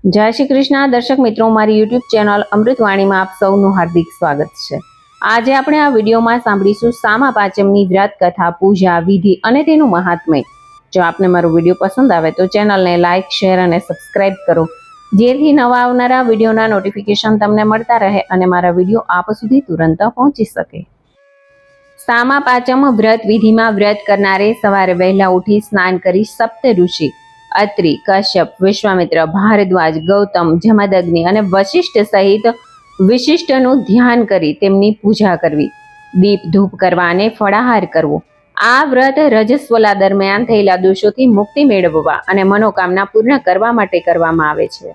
જય શ્રી કૃષ્ણ દર્શક મિત્રો, મારી યુટ્યુબ ચેનલ અમૃતવાણીમાં આપ સૌનું હાર્દિક સ્વાગત છે। આજે આપણે આ વિડીયોમાં સાંભળીશું સામા પાંચમની વ્રત કથા, પૂજા વિધિ અને તેનું મહાત્મ્ય। જો આપને મારો વિડીયો પસંદ આવે તો ચેનલને લાઇક, શેર અને સબસ્ક્રાઇબ કરો, જેથી નવા આવનારા વિડીયોના નોટિફિકેશન તમને મળતા રહે અને મારા વિડીયો આપ સુધી તુરંત પહોંચી શકે। સામા પાંચમ વ્રત વિધિમાં વ્રત કરનારે સવારે વહેલા ઉઠી સ્નાન કરી સપ્ત ઋષિ અત્રિ, કશ્યપ, વિશ્વામિત્ર, ભારદ્વાજ, ગૌતમ, જમદગ્નિ અને વશિષ્ઠ સહિત વિશિષ્ટનું ધ્યાન કરી તેમની પૂજા કરવી, દીપ ધૂપ કરવા અને ફળાહાર કરવો। આ વ્રત રજસ્વલા દરમિયાન થયેલા દોષોથી મુક્તિ મેળવવા અને મનોકામના પૂર્ણ કરવા માટે કરવામાં આવે છે।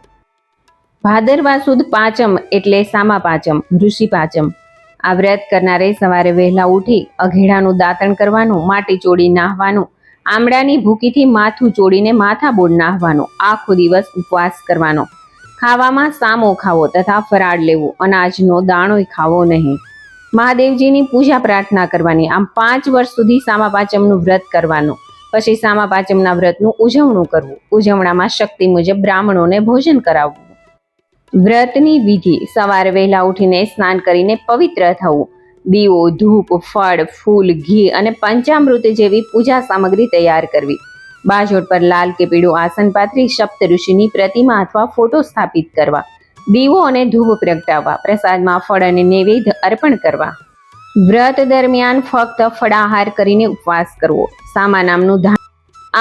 ભાદરવા સુદ પાંચમ એટલે સામા પાંચમ, ઋષિ પાંચમ। આ વ્રત કરનારે સવારે વહેલા ઉઠી અઘેડાનું દાંતણ કરવાનું, માટી ચોળી નાહવાનું, આમળાની ભૂકીથી માથું ચોળીને માથાબોળ નાહવાનું, આખો દિવસ ઉપવાસ કરવાનો, ખાવામાં સામો ખાવો તથા ફરાળ લેવું, અનાજનો દાણોય ખાવો નહીં, મહાદેવજીની પૂજા પ્રાર્થના કરવાની। આમ 5 વર્ષ સુધી સામા પાંચમનું વ્રત કરવાનું। પછી સામા પાંચમના વ્રતનું ઉજવણું કરવું। ઉજવણામાં શક્તિ મુજબ બ્રાહ્મણોને ભોજન કરાવવું। વ્રતની વિધિ: સવારે વહેલા ઉઠીને સ્નાન કરીને પવિત્ર થવું, દીવો, ધૂપ, ફળ, ફૂલ, ઘી અને પંચામૃત જેવી પૂજા સામગ્રી તૈયાર કરવી, બાજોટ પર લાલ કે પીળું આસન પાથરી સપ્ત ઋષિની પ્રતિમા અથવા ફોટો સ્થાપિત કરવા, દીવો અને ધૂપ પ્રગટાવવા, પ્રસાદમાં ફળ અને નૈવેદ્ય અર્પણ કરવા। વ્રત દરમિયાન ફક્ત ફળાહાર કરીને ઉપવાસ કરવો। સામા નામનું ધામ।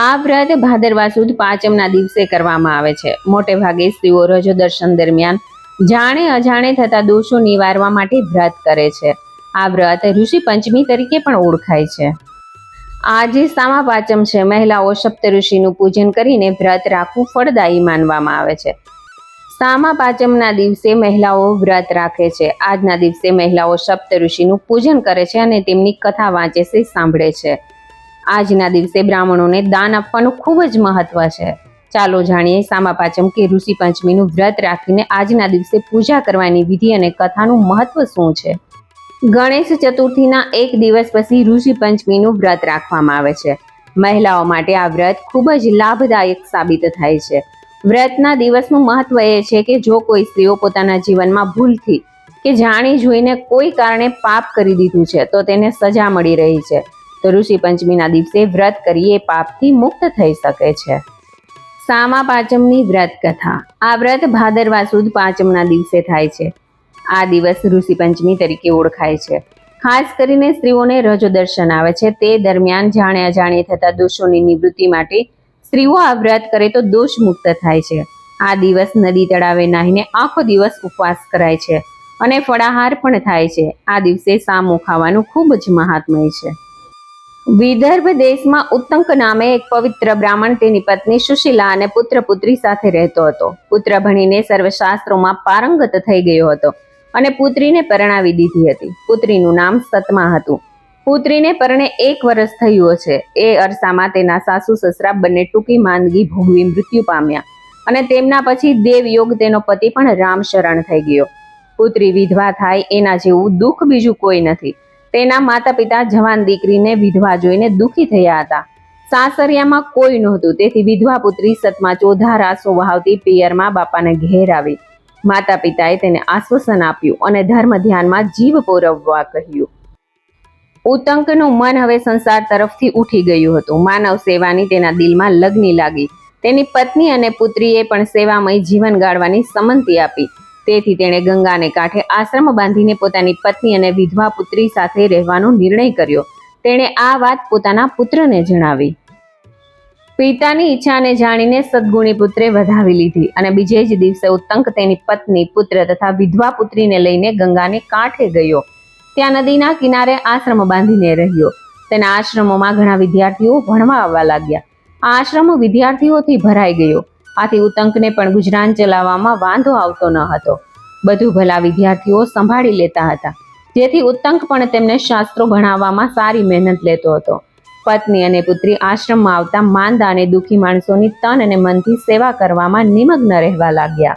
આ વ્રત ભાદરવા સુદ પાંચમના દિવસે કરવામાં આવે છે। મોટે ભાગે સ્ત્રીઓ રજો દર્શન દરમિયાન જાણે અજાણે થતા દોષો નિવારવા માટે વ્રત કરે છે। આ વ્રત ઋષિ પંચમી તરીકે પણ ઓળખાય છે। આજે સામા પાંચમ છે। મહિલાઓ સપ્ત ઋષિનું પૂજન કરીને વ્રત રાખવું ફળદાયી માનવામાં આવે છે। સામા પાંચમના દિવસે મહિલાઓ વ્રત રાખે છે। આજના દિવસે મહિલાઓ સપ્ત ઋષિનું પૂજન કરે છે અને તેમની કથા વાંચે છે, સાંભળે છે। આજના દિવસે બ્રાહ્મણોને દાન આપવાનું ખૂબ જ મહત્વ છે। ચાલો જાણીએ સામા પાંચમ કે ઋષિ પંચમીનું વ્રત રાખીને આજના દિવસે પૂજા કરવાની વિધિ અને કથાનું મહત્વ શું છે। ગણેશ ચતુર્થીના એક દિવસ પછી ઋષિ પંચમીનું વ્રત રાખવામાં આવે છે। મહિલાઓ માટે આ વ્રત ખૂબ જ લાભદાયક સાબિત થાય છે। વ્રતના દિવસનું મહત્વ એ છે કે જો કોઈ સ્ત્રીઓ પોતાના જીવનમાં ભૂલથી કે જાણી જોઈને કોઈ કારણે પાપ કરી દીધું છે તો તેને સજા મળી રહી છે, તો ઋષિ પંચમીના દિવસે વ્રત કરી એ પાપથી મુક્ત થઈ શકે છે। સામા પાંચમની વ્રત કથા: આ વ્રત ભાદરવા સુદ પાંચમના દિવસે થાય છે। આ દિવસ ઋષિ પંચમી તરીકે ઓળખાય છે। ખાસ કરીને સ્ત્રીઓને રજો દર્શન આવે છે તે દરમિયાન જાણે અજાણે થતા દોષોની નિવૃત્તિ માટે સ્ત્રીઓ આ વ્રત કરે તો દોષ મુક્ત થાય છે। આ દિવસ નદી તળાવે નાહીને આખો દિવસ ઉપવાસ કરાય છે અને ફળાહાર પણ થાય છે। આ દિવસે સામો ખાવાનું ખૂબ જ મહાત્મય છે। વિદર્ભ દેશમાં ઉત્તંક નામે એક પવિત્ર બ્રાહ્મણ તેની પત્ની સુશીલા અને પુત્ર પુત્રી સાથે રહેતો હતો। પુત્ર ભણીને સર્વશાસ્ત્રોમાં પારંગત થઈ ગયો હતો અને પુત્રીને પરણાવી દીધી હતી। પુત્રીનું નામ સતમા હતું। પુત્રીને પરણે 1 વર્ષ થયું છે। એ અરસામાં તેના સાસુ સસરા બંને ટૂંકી માંદગી ભોગવી મૃત્યુ પામ્યા અને તેમના પછી દેવયોગ તેનો પતિ પણ રામ શરણ થઈ ગયો। પુત્રી વિધવા થાય એના જેવું દુઃખ બીજું કોઈ નથી। તેના માતા પિતા જવાન દીકરીને વિધવા જોઈને દુઃખી થયા હતા। સાસરિયામાં કોઈ નહોતું, તેથી વિધવા પુત્રી સતમા ચોધાર આંસુ વહાવતી પિયરમાં બાપાને ઘેર આવી। માતા પિતાએ તેને આશ્વાસન આપ્યું અને ધર્મ ધ્યાનમાં જીવ પોરવવા કહ્યું। ઉત્તંકનું મન હવે સંસાર તરફથી ઉઠી ગયું હતું। માનવ સેવાની તેના દિલમાં લગ્ની લાગી। તેની પત્ની અને પુત્રીએ પણ સેવામય જીવન ગાળવાની સંમતિ આપી। તેથી તેણે ગંગાને કાંઠે આશ્રમ બાંધીને પોતાની પત્ની અને વિધવા પુત્રી સાથે રહેવાનો નિર્ણય કર્યો। તેણે આ વાત પોતાના પુત્રને જણાવી। પિતાની ઈચ્છાને જાણીને સદગુણી પુત્રે વધાવી લીધી અને બીજે જ દિવસે ઉત્તંક તેની પત્ની, પુત્ર તથા વિધવા પુત્રીને લઈને ગંગાને કાંઠે ગયો। ત્યાં નદીના કિનારે આશ્રમ બાંધીને રહ્યો। તેના આશ્રમોમાં ઘણા વિદ્યાર્થીઓ ભણવા આવવા લાગ્યા। આ આશ્રમ વિદ્યાર્થીઓથી ભરાઈ ગયો। આથી ઉત્તંકને પણ ગુજરાન ચલાવવામાં વાંધો આવતો ન હતો। બધું ભલા વિદ્યાર્થીઓ સંભાળી લેતા હતા, જેથી ઉત્તંક પણ તેમને શાસ્ત્રો ભણાવવામાં સારી મહેનત લેતો હતો। પત્ની અને પુત્રી આશ્રમમાં આવતા માંદા અને દુઃખી માણસોની તન અને મનથી સેવા કરવામાં નિમગ્ન રહેવા લાગ્યા।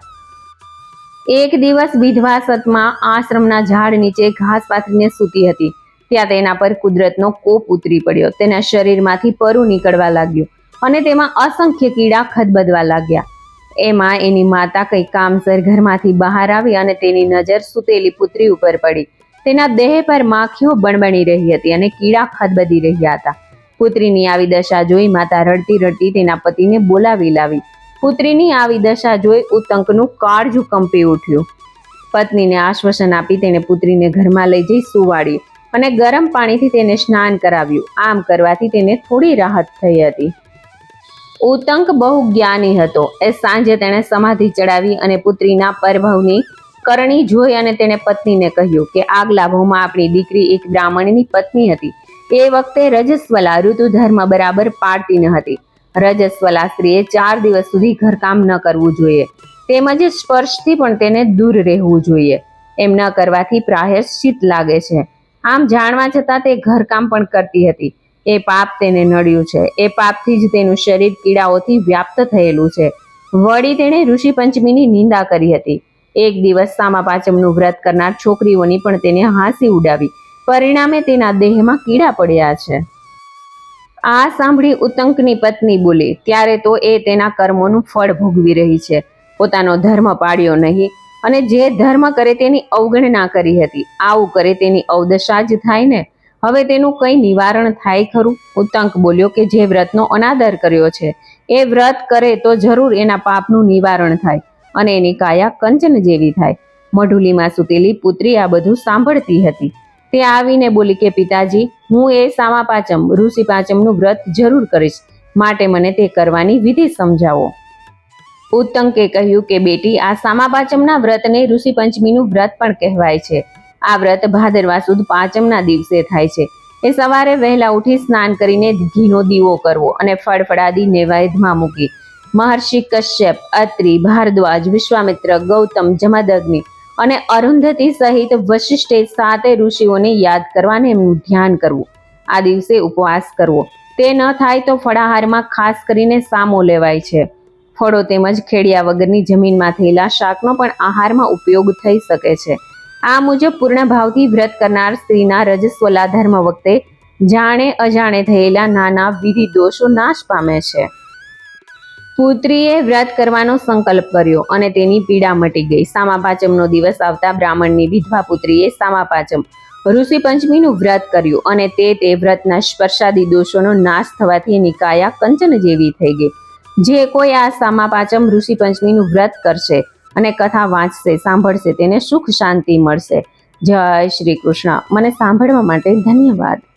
એક દિવસ વિધવા સતમા આશ્રમના ઝાડ નીચે ઘાસ પાથરીને સૂતી હતી। ત્યાં તેના પર કુદરતનો કોપ ઉતરી પડ્યો। તેના શરીરમાંથી પરુ નીકળવા લાગ્યું અને તેમાં અસંખ્ય કીડા ખદબદવા લાગ્યા। એમાં એની માતા કઈ કામસર ઘરમાંથી બહાર આવી અને તેની નજર સૂતેલી પુત્રી ઉપર પડી. તેના દેહ પર માખીઓ બણબણી રહી હતી અને કીડા ખદબદી રહ્યા હતા. પુત્રીની આવી દશા જોઈ માતા રડતી રડતી તેના પતિને બોલાવી લાવી. પુત્રીની આવી દશા જોઈ ઉત્તંકનું કાળજું કંપી ઉઠ્યું. પત્નીને આશ્વાસન આપી તેને પુત્રીને ઘરમાં લઈ જઈ સુવાડી અને ગરમ પાણીથી તેને સ્નાન કરાવ્યું. આમ કરવાથી તેને થોડી રાહત થઈ હતી. ઉત્તંક બહુ જ્ઞાની હતો. એ સાંજે તેણે સમાધિ ચડાવી અને પુત્રીના પરભવની કરણી જોઈ અને તેણે પત્નીને કહ્યું કે આગલા ભવમાં આપણી દીકરી એક બ્રાહ્મણની પત્ની હતી. એ વખતે રજસ્વલા ઋતુ ધર્મ બરાબર પાળતી ન હતી. રજસ્વલા સ્ત્રીએ 4 દિવસ સુધી ઘરકામ ન કરવું જોઈએ, તેમજ સ્પર્શથી પણ તેને દૂર રહેવું જોઈએ. એમ ન કરવાથી પ્રાયશ્ચિત લાગે છે. આમ જાણવા છતાં તે ઘરકામ પણ કરતી હતી. એ પાપ તેને નડ્યું છે. એ પાપથી જ તેનું શરીર કીડાઓથી વ્યાપ્ત થયેલું છે. વળી તેણે ઋષિ પંચમીની નિંદા કરી હતી. એક દિવસ સામા પાંચમનું વ્રત કરનાર છોકરીઓની પણ તેને હાંસી ઉડાવી. પરિણામે તેના દેહમાં કીડા પડ્યા છે. આ સાંભળી ઉત્તંકની પત્ની બોલી, ત્યારે તો એ તેના કર્મોનું ફળ ભોગવી રહી છે. પોતાનો ધર્મ પાળ્યો નહીં અને જે ધર્મ કરે તેની અવગણના કરી હતી. આવું કરે તેની અવદશા જ થાય ને. હવે તેનું કંઈ નિવારણ થાય ખરું? ઉત્તંક બોલ્યો કે જે વ્રતનો અનાદર કર્યો છે એ વ્રત કરે તો જરૂર એના પાપનું નિવારણ થાય અને એની કાયા કંચન જેવી થાય. મઢુલીમાં સૂતેલી પુત્રી આ બધું સાંભળતી હતી. તે આવીને બોલી કે પિતાજી, હું એ સામા પાંચમ ઋષિ પાંચમનું વ્રત જરૂર કરીશ, માટે મને તે કરવાની વિધિ સમજાવો. ઉત્તંકે કહ્યું કે બેટી, આ સામા પાંચમના વ્રતને ઋષિ પંચમીનું વ્રત પણ કહેવાય છે. આ વ્રત ભાદરવા સુદ પાંચમના દિવસે થાય છે. એ સવારે વહેલા ઉઠી સ્નાન કરીને ઘીનો દીવો કરવો અને ફળફળાદી નૈવેદ્યમાં મૂકી મહર્ષિ કશ્યપ, અત્રિ, ભારદ્વાજ, વિશ્વામિત્ર, ગૌતમ, જમદગ્નિ અને અરુંધતી સહિત વશિષ્ઠે 7 ઋષિઓને યાદ કરવાને એમનું ધ્યાન કરવું. આ દિવસે ઉપવાસ કરવો. તે ન થાય તો ફળાહારમાં ખાસ કરીને સામો લેવાય છે. ફળો તેમજ ખેડિયા વગરની જમીનમાં થયેલા શાકનો પણ આહારમાં ઉપયોગ થઈ શકે છે. આ મુજબ પૂર્ણ ભાવથી વ્રત કરનાર સ્ત્રીના રજસ્વલા ધર્મ વખતે જાણે અજાણે થયેલા નાના વિધિ દોષો નાશ પામે છે. પુત્રીએ વ્રત કરવાનો સંકલ્પ કર્યો અને તેની પીડા મટી ગઈ. સામા પાંચમનો દિવસ આવતા બ્રાહ્મણની વિધવા પુત્રીએ સામા પાંચમ ઋષિ પંચમીનું વ્રત કર્યું અને તે વ્રતના સ્પર્શાદી દોષોનો નાશ થવાથી એની કાયા કંચન જેવી થઈ ગઈ. જે કોઈ આ સામા પાંચમ ઋષિ પંચમીનું વ્રત કરશે અને કથા વાંચશે, સાંભળશે, તેને સુખ શાંતિ મળશે. જય શ્રી કૃષ્ણ. મને સાંભળવા માટે ધન્યવાદ.